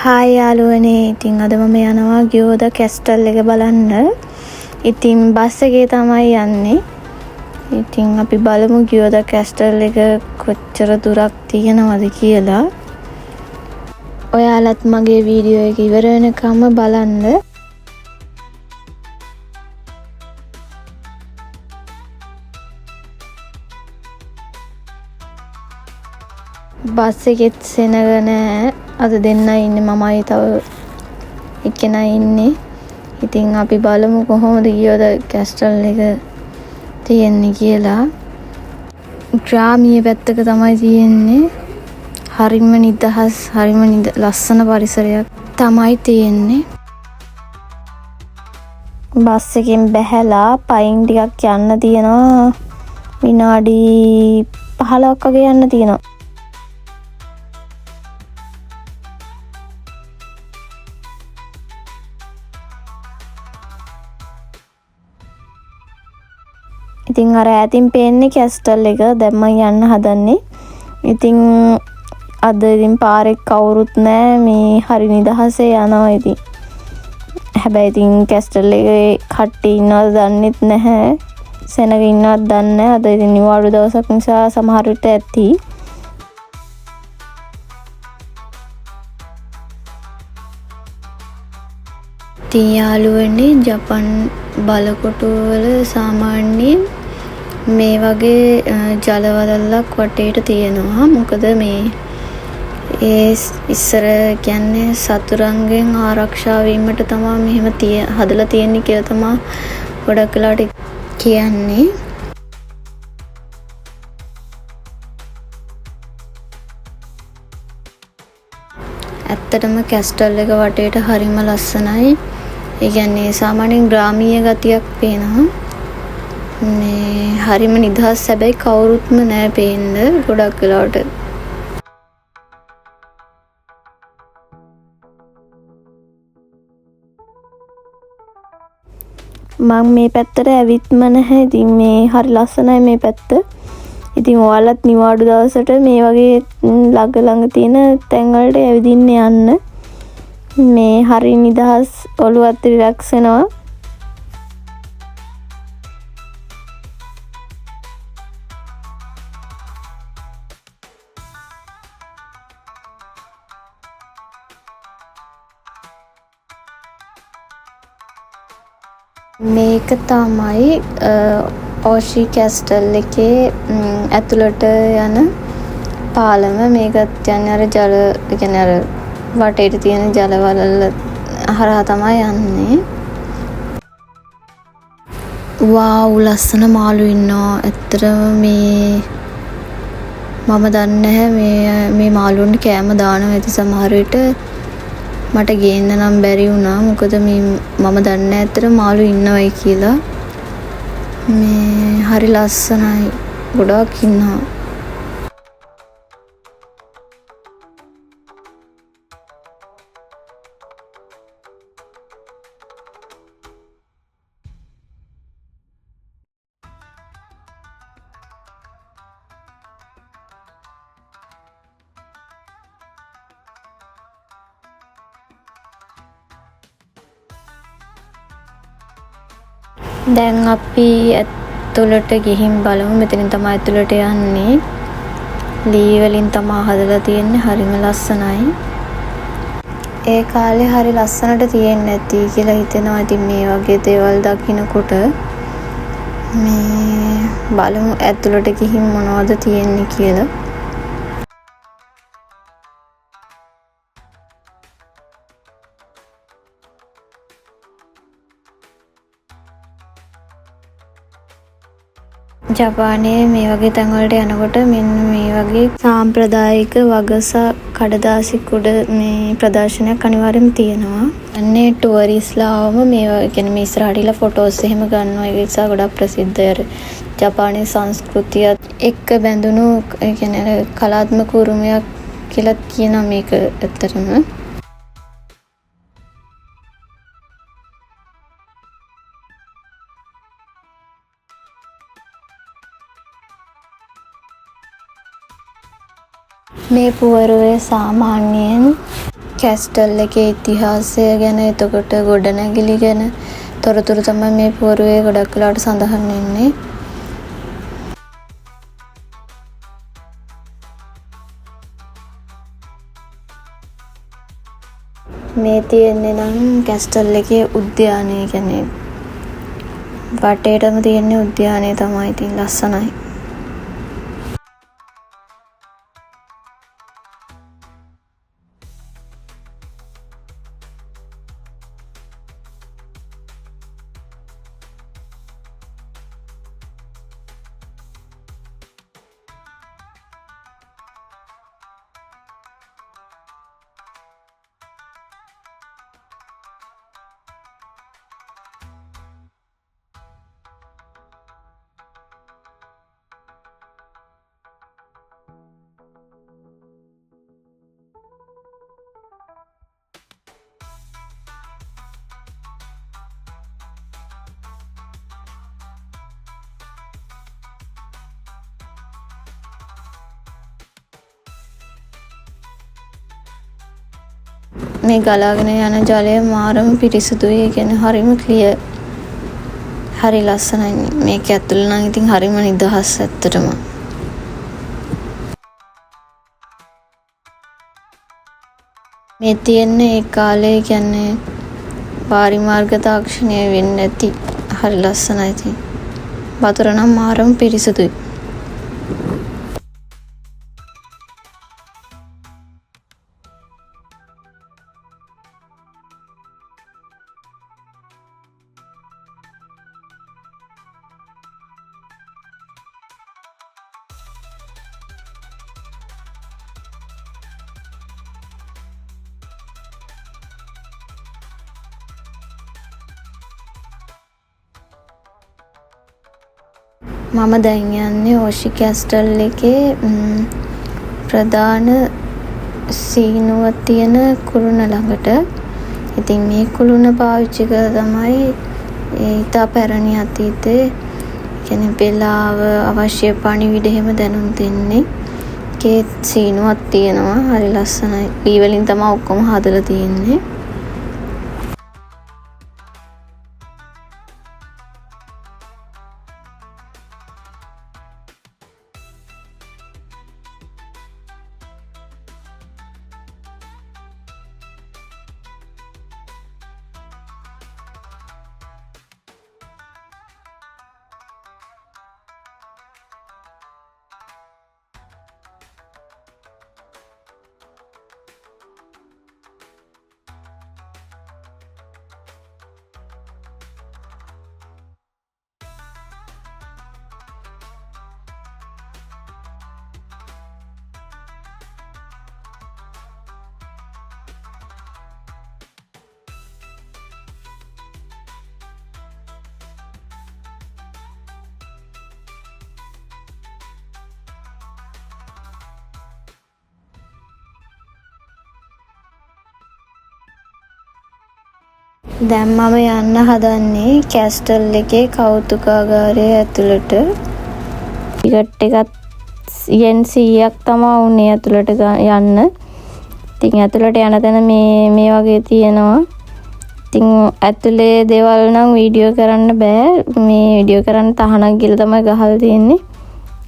Hi යාළුවනේ. ඉතින් අද මම යනවා ගියෝදා කැස්ටල් එක බලන්න. ඉතින් බස් එකේ තමයි යන්නේ. ඉතින් අපි බලමු ගියෝදා කැස්ටල් එක කොච්චර දුරක් තියෙනවද කියලා. ඔයාලත් මගේ වීඩියෝ එක ඉවර වෙනකම්ම බලන්න. බස් එකෙත් සෙනග නෑ. අද දෙන්නයි ඉන්නේ, මමයි තව එක්කෙනා ඉන්නේ. ඉතින් අපි බලමු කොහොමද ගියෝදා කැස්ටල් එක තියෙන්නේ කියලා. ග්‍රාමීය පැත්තක තමයි තියෙන්නේ. හරිම නිදහස්, හරිම ලස්සන පරිසරයක් තමයි තියෙන්නේ. බස් එකෙන් බැහැලා පයින් ටිකක් යන්න තියෙනවා. විනාඩි 15ක් වගේ යන්න තියෙනවා. ඉතින් අර ඈතින් පේන්නේ කැස්ටල් එක. දැන් මම යන්න හදන්නේ. ඉතින් අද ඉතින් පාරේ කවුරුත් නැහැ. මේ හරි නිදහසේ යනවා ඉතින්. හැබැයි ඉතින් කැස්ටල් එකේ කට්ටිය ඉන්නවද දන්නෙත් නැහැ. සෙනග ඉන්නවද දන්නේ නැහැ. අද ඉතින් නිවාඩු දවසක් නිසා සමහර විට ඇති. ඉතින් යාළුවනේ, ජපන් බලකොටු වල සාමාන්‍යයෙන් මේ වගේ ජල වලල්ලක් වටේට තියෙනවා. මොකද මේ ඉස්සර කියන්නේ සතුරන්ගෙන් ආරක්ෂා වීමට තමයි මෙහෙම හදලා තියෙන්නේ කියලා තමයි ගොඩක් වෙලාවට කියන්නේ. ඇත්තටම කැස්ටල් එක වටේට හරිම ලස්සනයි. ඒ කියන්නේ සාමාන්‍යයෙන් ග්‍රාමීය ගතියක් පේනවා. මේ හරිම නිදහස්. හැබැයි කවුරුත්ම නැහැ පේන්න ගොඩක් වෙලාවට. මම මේ පැත්තට ඇවිත්ම නැහැ. ඉතින් මේ හරි ලස්සනයි මේ පැත්ත. ඉතින් ඔයාලත් නිවාඩු දවසට මේ වගේ ළඟ තියෙන තැන් වලට ඇවිදින්න යන්න. මේ හරි නිදහස්, ඔළුවත් රිලැක්ස් වෙනවා. මේක තමයි ඕෂි කැස්ටල් එකේ ඇතුළට යන පාලම. මේකත් යන්නේ අර ජල, කියන්නේ අර වටේට තියෙන ජල වලල්ල හරහා තමයි යන්නේ. වාව්, ලස්සන මාළු ඉන්නවා. ඇත්තටම මම දන්නේ නැහැ මේ මාළුන්ට කෑම දානවා ඇති සමහර විට. මට ගේන්න නම් බැරි වුණා. මොකද මම දන්නේ ඇත්තට මාළු ඉන්නවයි කියලා. මේ හරි ලස්සනයි. ගොඩක් ඉන්නවා. දැන් අපි ඇතුළට ගිහින් බලමු. මෙතනින් තමයි ඇතුළට යන්නේ. ලී වලින් තමයි හදලා තියෙන්නේ. හරිම ලස්සනයි. ඒ කාලේ හරි ලස්සනට තියෙන්නේ නැති කියලා හිතෙනවා. ඉතින් මේ වගේ දේවල් දකින්නකොට මේ බලමු ඇතුළට ගිහින් මොනවද තියෙන්නේ කියලා. ජපානයේ මේ වගේ තැන් වලට යනකොට මෙන්න මේ වගේ සාම්ප්‍රදායික වගසා කඩදාසි කුඩ මේ ප්‍රදර්ශනයක් අනිවාර්යයෙන්ම තියෙනවා. අන්නේ ටුවරිස්ලාවම මේ කියන්නේ මේ ඉස්සරහට ඉලා ෆොටෝස් එහෙම ගන්නවා. ඒක නිසා ගොඩක් ප්‍රසිද්ධයි. අර ජපානයේ සංස්කෘතියත් එක්ක බැඳුණු ඒ කියන්නේ කලාත්මක උරුමයක් කියලා කියනවා මේක ඇත්තටම. මේ පුවරුවේ සාමාන්‍යයෙන් කැස්ටල් එකේ ඉතිහාසය ගැන, එතකොට ගොඩනැගිලි ගැන තොරතුරු තමයි මේ පුවරුවේ ගොඩක් වෙලාවට සඳහන් වෙන්නේ. මේ තියෙන්නේ නම් කැස්ටල් එකේ උද්‍යානය, කියන්නේ වටේටම තියෙන්නේ උද්‍යානය තමයි. ඉතින් ලස්සනයි. මේ ගලාගෙන යන ජලය මාරම පිරිසුදුයි. ඒ කියන්නේ හරිම ක්ලියර්. හරි ලස්සනයි. මේක ඇතුළේ නම් ඉතින් හරිම නිදහස් ඇත්තටම. මේ තියෙන්නේ ඒ කාලේ, කියන්නේ පාරිමාර්ග තාක්ෂණය වෙන්නේ නැති හරි ලස්සනයි. ඉතින් වතුර නම් මාරම පිරිසුදුයි. මම දැන් යන්නේ ඕෂි කැස්ටල් එකේ ප්‍රධාන සීනුව තියෙන කුළුණ ළඟට. ඉතින් මේ කුළුණ පාවිච්චි කරලා තමයි ඉතා පැරණි අතීතේ, කියන්නේ වෙලාව අවශ්‍ය පණිවිඩ එහෙම දැනුම් දෙන්නේ. ඒකේ සීනුවක් තියෙනවා. හරි ලස්සනයි. ලී වලින් තමයි ඔක්කොම හදලා තියෙන්නේ. දැන් මම යන්න හදන්නේ කැස්ටල් එකේ කෞතුකාගාරය ඇතුළට. ටිකට් එකත් යෙන් 100ක් තමයි උනේ ඇතුළට යන්න. ඉතින් ඇතුළට යන තැන මේ වගේ තියෙනවා. ඉතින් ඇතුලේ දේවල් නම් වීඩියෝ කරන්න බෑ. මේ වීඩියෝ කරන්න තහනක් ගිහලා තමයි ගහලා තියෙන්නේ.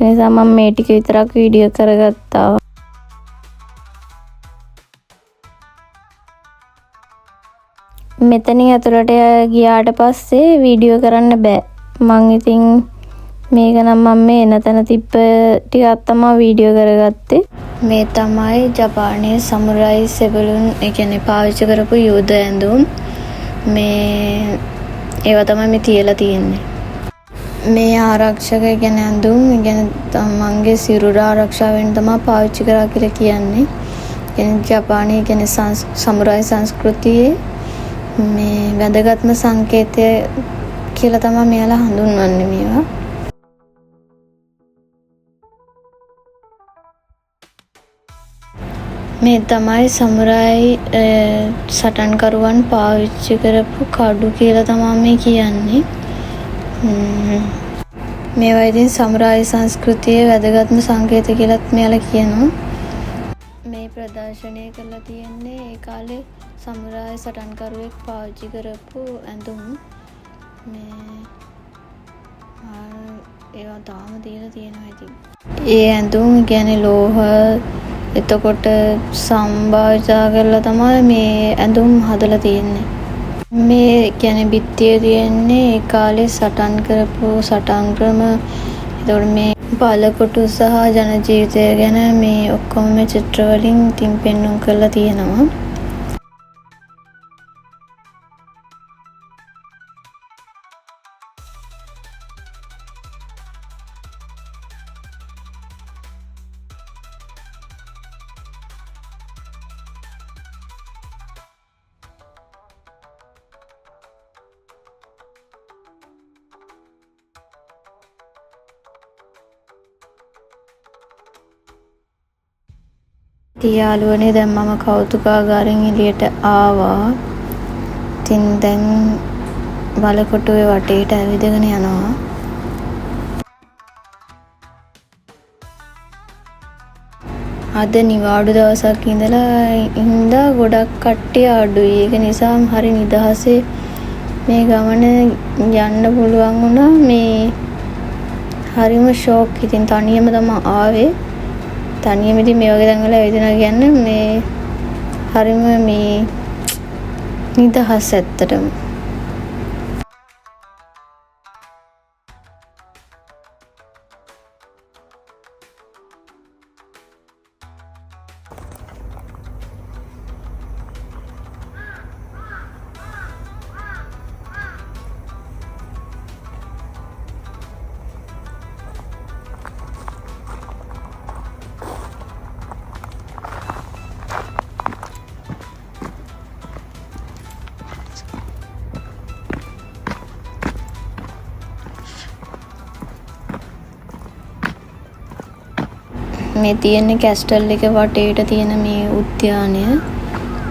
ඒ නිසා මම මේ ටික විතරක් වීඩියෝ කරගත්තා. මෙතනින් ඇතුළට ගියාට පස්සේ වීඩියෝ කරන්න බෑ. මං ඉතින් මේක නම් මම මේ එන තැන තිබ්බ ටිකක් තමයි වීඩියෝ කරගත්තේ. මේ තමයි ජපානයේ සමුරායි සෙබළුන්, ඒ කියන්නේ පාවිච්චි කරපු යුද ඇඳුම්. මේ ඒවා තමයි මේ තියලා තියෙන්නේ. මේ ආරක්ෂක කියන්නේ ඇඳුම්, කියන්නේ තමන්ගේ සිරුර ආරක්ෂා වෙන්න තමයි පාවිච්චි කරා කියලා කියන්නේ. කියන්නේ ජපානයේ කියන්නේ සමුරායි සංස්කෘතියේ මේ වැදගත්ම සංකේතය කියලා තමයි මෙයාලා හඳුන්වන්නේ මේවා. මේ තමයි සමුරායි සටන්කරුවන් පාවිච්චි කරපු කඩු කියලා තමයි මේ කියන්නේ. මේවා ඉතින් සමුරායි සංස්කෘතියේ වැදගත්ම සංකේත කියලාත් මෙයාලා කියනවා. මේ ප්‍රදර්ශනය කරලා තියෙන්නේ ඒ කාලේ සමුරායි සටන්කරුවෙක් පාවිච්චි කරපු ඇඳුම්. මේ ඒවා තාම දීලා තියෙනවා ඉතින්. ඒ ඇඳුම් කියන්නේ ලෝහ එතකොට සම්භාවිතා කරලා තමයි මේ ඇඳුම් හදලා තියෙන්නේ. මේ කියන්නේ බිත්තියේ තියෙන්නේ ඒ කාලේ සටන් කරපු සටන් ක්‍රම. එතකොට මේ බලකොටු සහ ජන ජීවිතය ගැන මේ ඔක්කොම මේ චිත්‍ර වලින් තින් පෙන්වුම් කරලා තියෙනවා. යාළුවනේ දැන් මම කෞතුකාගාරෙන් එළියට ආවා. ඉතින් දැන් බලකොටුවේ වටේට ඇවිදගෙන යනවා. අද නිවාඩු දවසක් ඉඳලා ගොඩක් කට්ටිය අඩුයි. ඒක නිසා හරි නිදහසේ මේ ගමන යන්න පුළුවන් වුණා. මේ හරිම ෂෝක්. ඉතින් තනියම තමයි ආවේ. තනියම ඉතින් මේ වගේ තැන්වල ඇවිදිනවා කියන්නේ මේ හරිම මේ නිදහස් ඇත්තටම. මේ තියෙන කැස්ටල් එක වටේට තියෙන මේ උද්‍යානය.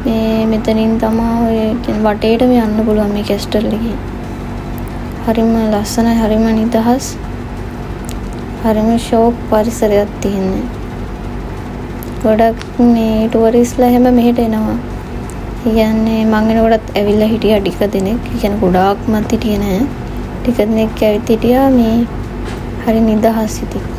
මේ මෙතනින් තමයි ඔය වටේටම යන්න පුළුවන් මේ කැස්ටල් එකේ. හරිම ලස්සනයි, හරිම නිදහස්, හරිම ෂෝක් පරිසරයක් තියෙන්නේ. ගොඩක් මේ ටුවරිස්ලා හැම මෙහෙට එනවා. කියන්නේ මං එනකොටත් ඇවිල්ලා හිටියා ටික දෙනෙක්. කියන්නේ ගොඩාක්මත් හිටියේ නෑ. ටික දෙනෙක් ඇවිත් හිටියා. මේ හරි නිදහස් ඉතින්.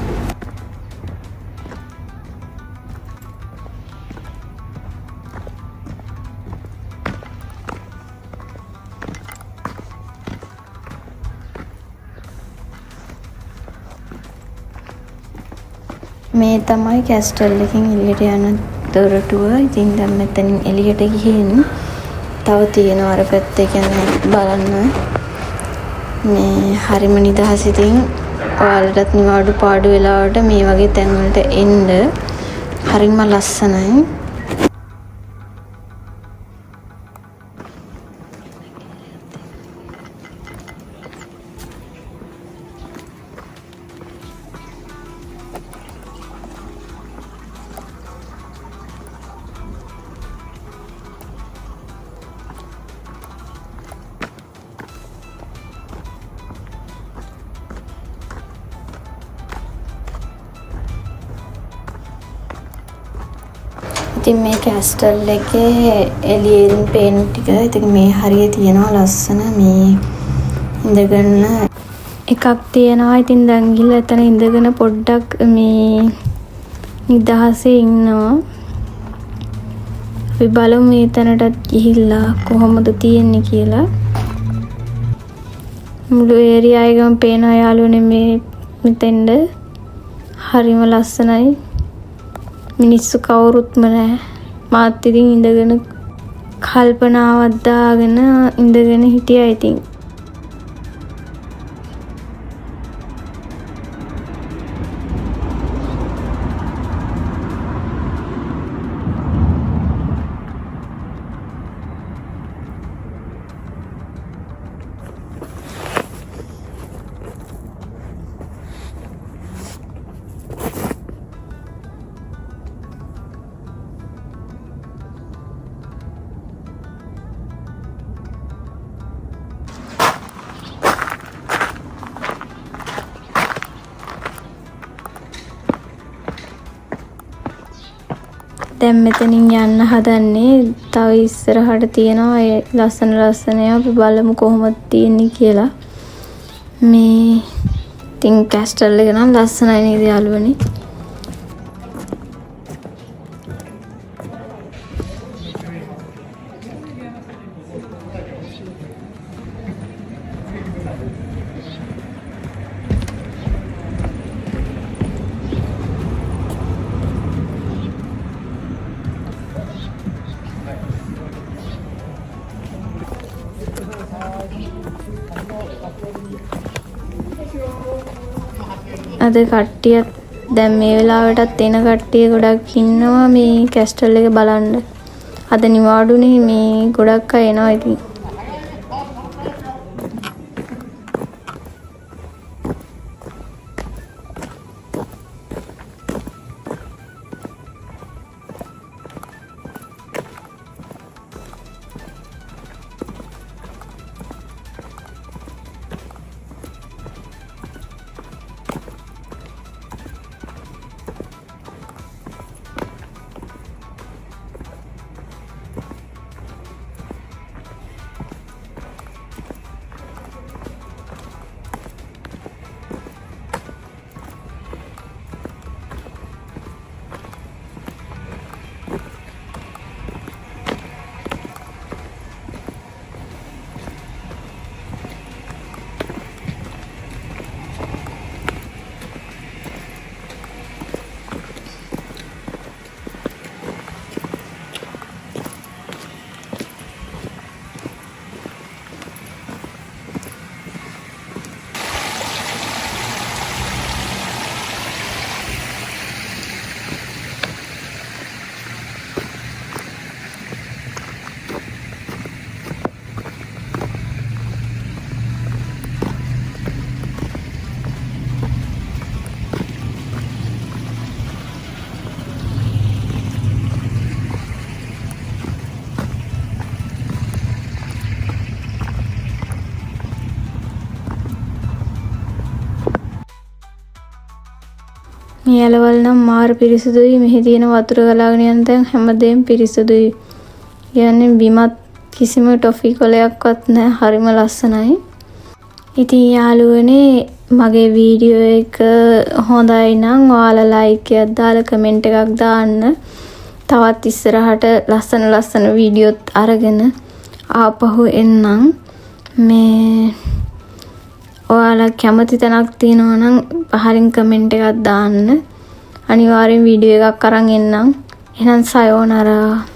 මේ තමයි කැස්ටල් එකෙන් එළියට යන දොරටුව. ඉතින් දැන් මෙතනින් එළියට ගිහින් තව තියෙනවා අර පැත්තේ කියන්නේ බලන්න. මේ හරිම නිදහස්. ඉතින් ඔයාලටත් නිවාඩු පාඩු වෙලාවට මේ වගේ තැන් වලට එන්න හරිම ලස්සනයි. ඉතින් මේ කැස්ටල් එකේ එළියෙන් පේන ටික ඉතින් මේ හරිය තියෙනවා ලස්සන මේ ඉඳගන්න එකක් තියෙනවා. ඉතින් දැන් ගිහලා එතන ඉඳගෙන පොඩ්ඩක් මේ නිදහසේ ඉන්නවා. අපි බලමු මේ තැනටත් ගිහිල්ලා කොහොමද තියෙන්නේ කියලා. මුළු ඒරියා එකම පේනවා යාළුවනේ මේ මෙතෙන්ද. හරිම ලස්සනයි. මිනිස්සු කවුරුත්ම නැහැ. මාත් ඉතින් ඉඳගෙන කල්පනාවක් දාගෙන ඉඳගෙන හිටියා ඉතින්. දැන් මෙතනින් යන්න හදන්නේ. තව ඉස්සරහට තියෙනවා ඒ ලස්සන ඒවා. අපි බලමු කොහොමද තියෙන්නේ කියලා. මේ තින් කැස්ටල් එක නම් ලස්සනයි නේද යාළුවනේ? අද කට්ටියත් දැන් මේ වෙලාවටත් එන කට්ටිය ගොඩක් ඉන්නවා මේ කැස්ටල් එක බලන්න. අද නිවාඩුනේ මේ ගොඩක් අය එනවා ඉතින්. මේ ඇලවල් නම් මාර පිරිසුදුයි. මෙහි තියෙන වතුර ගලාගෙන යන තැන් හැමදේම පිරිසුදුයි. කියන්නේ බිමත් කිසිම ටොෆි කොලයක්වත් නැහැ. හරිම ලස්සනයි. ඉතින් යාළුවනේ මගේ වීඩියෝ එක හොඳයි නම් ඔයාලා ලයික් එකක් දාලා කමෙන්ට් එකක් දාන්න. තවත් ඉස්සරහට ලස්සන වීඩියෝත් අරගෙන ආපහු එන්නම්. මේ ඔයාලා කැමති තැනක් තියෙනවා නම් පහලින් කමෙන්ට් එකක් දාන්න. අනිවාර්යෙන් වීඩියෝ එකක් අරන් එන්නම්. එහෙනම් සයෝනාරා.